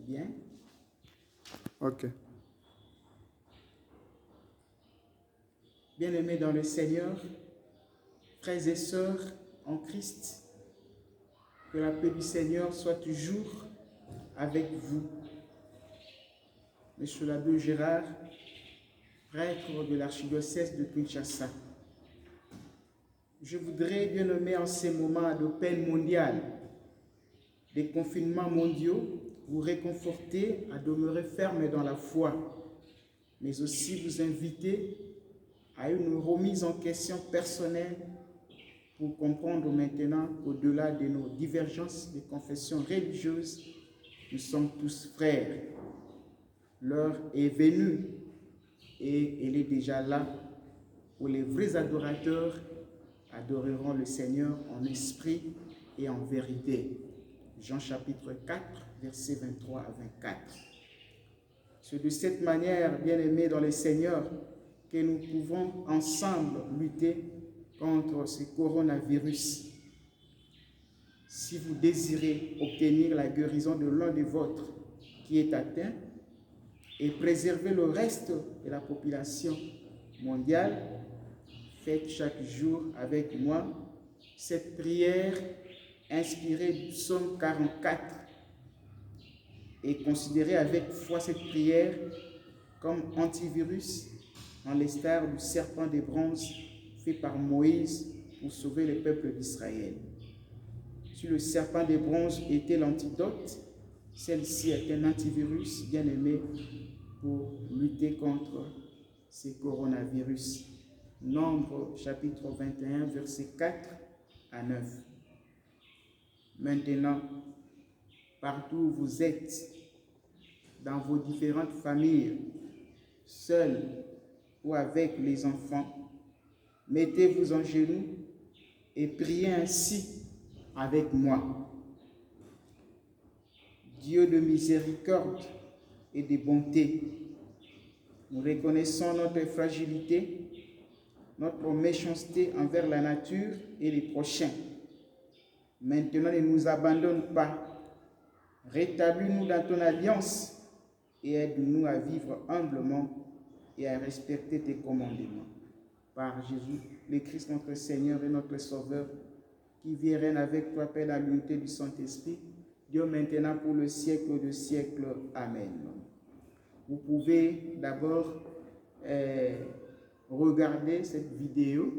Bien. Ok. Bien-aimés dans le Seigneur, frères et sœurs en Christ, que la paix du Seigneur soit toujours avec vous. Monsieur l'abbé Gérard, prêtre de l'archidiocèse de Kinshasa. Je voudrais, bien-aimés, en ces moments de peine mondiale, des confinements mondiaux, vous réconforter à demeurer ferme dans la foi, mais aussi vous inviter à une remise en question personnelle pour comprendre maintenant qu'au-delà de nos divergences de confessions religieuses, nous sommes tous frères. L'heure est venue et elle est déjà là où les vrais adorateurs adoreront le Seigneur en esprit et en vérité. Jean chapitre 4, versets 23 à 24. C'est de cette manière, bien-aimés dans le Seigneur, que nous pouvons ensemble lutter contre ce coronavirus. Si vous désirez obtenir la guérison de l'un des vôtres qui est atteint et préserver le reste de la population mondiale, faites chaque jour avec moi cette prière inspirée du psaume 44 et considérez avec foi cette prière comme antivirus en l'estar du serpent de bronze fait par Moïse pour sauver le peuple d'Israël. Si le serpent de bronze était l'antidote, celle-ci est un antivirus bien aimé pour lutter contre ce coronavirus. Nombre chapitre 21, versets 4 à 9. Maintenant, partout où vous êtes, dans vos différentes familles, seuls ou avec les enfants, mettez-vous en genoux et priez ainsi avec moi. Dieu de miséricorde et de bonté, nous reconnaissons notre fragilité, notre méchanceté envers la nature et les prochains. Maintenant, ne nous abandonne pas. Rétablis-nous dans ton alliance et aide-nous à vivre humblement et à respecter tes commandements. Par Jésus, le Christ, notre Seigneur et notre Sauveur, qui vit et règne avec toi, Père, dans l'unité du Saint-Esprit, Dieu maintenant pour le siècle de siècles. Amen. Vous pouvez d'abord regarder cette vidéo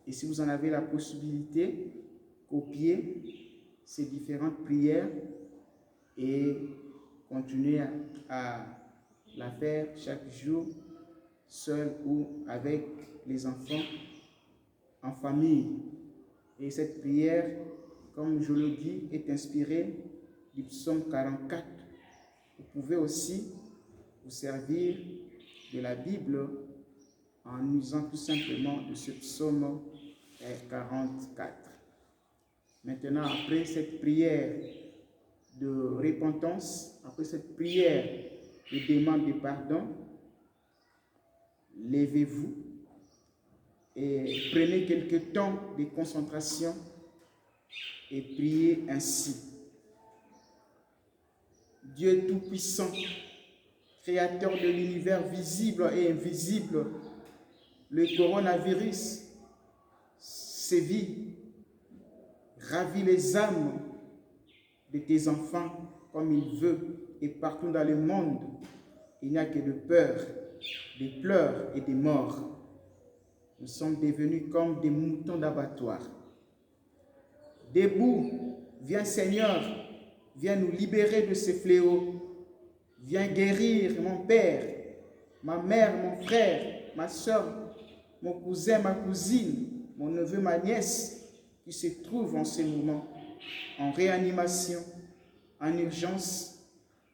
et si vous en avez la possibilité, copier ces différentes prières et continuer à la faire chaque jour, seul ou avec les enfants, en famille. Et cette prière, comme je le dis, est inspirée du psaume 44. Vous pouvez aussi vous servir de la Bible en usant tout simplement de ce psaume 44. Maintenant, après cette prière de repentance, après cette prière de demande de pardon, levez-vous et prenez quelques temps de concentration et priez ainsi. Dieu Tout-Puissant, Créateur de l'univers visible et invisible, le coronavirus sévit, ravit les âmes de tes enfants comme il veut, et partout dans le monde, il n'y a que de peur, des pleurs et des morts. Nous sommes devenus comme des moutons d'abattoir. Debout, viens Seigneur, viens nous libérer de ces fléaux. Viens guérir mon père, ma mère, mon frère, ma soeur, mon cousin, ma cousine, mon neveu, ma nièce, qui se trouvent en ce moment en réanimation, en urgence,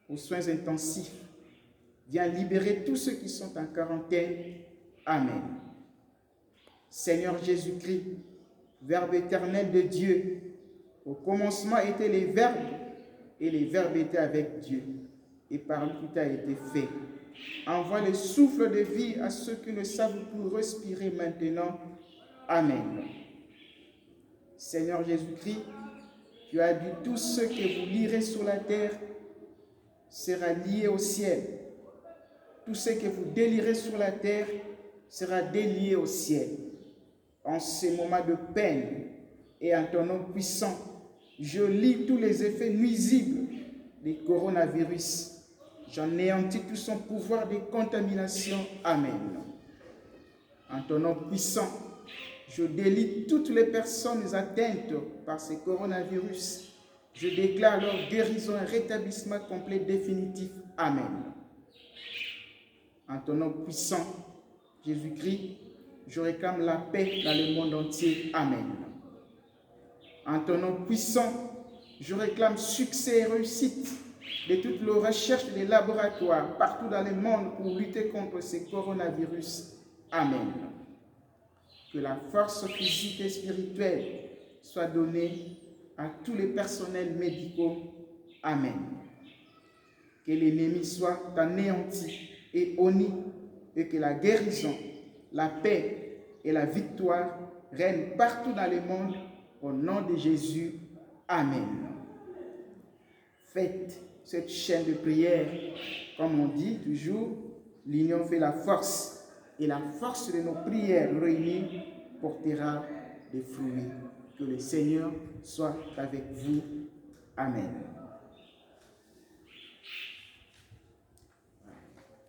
aux soins intensifs. Viens libérer tous ceux qui sont en quarantaine. Amen. Seigneur Jésus-Christ, Verbe éternel de Dieu, au commencement étaient les Verbes, et les Verbes étaient avec Dieu, et par lui tout a été fait. Envoie le souffle de vie à ceux qui ne savent plus respirer maintenant. Amen. Seigneur Jésus-Christ, tu as dit tous ceux que vous lirez sur la terre sera lié au ciel. Tout ce que vous délirez sur la terre sera délié au ciel. En ces moments de peine et en ton nom puissant, je lis tous les effets nuisibles du coronavirus. J'anéantis tout son pouvoir de contamination. Amen. En ton nom puissant, je délie toutes les personnes atteintes par ce coronavirus. Je déclare leur guérison et rétablissement complet définitif. Amen. En ton nom puissant, Jésus-Christ, je réclame la paix dans le monde entier. Amen. En ton nom puissant, je réclame succès et réussite de toutes les recherches des laboratoires partout dans le monde pour lutter contre ce coronavirus. Amen. Que la force physique et spirituelle soit donnée à tous les personnels médicaux. Amen. Que l'ennemi soit anéanti et honni et que la guérison, la paix et la victoire règnent partout dans le monde au nom de Jésus. Amen. Faites cette chaîne de prière, comme on dit toujours, l'union fait la force et la force de nos prières réunies portera des fruits. Que le Seigneur soit avec vous. Amen.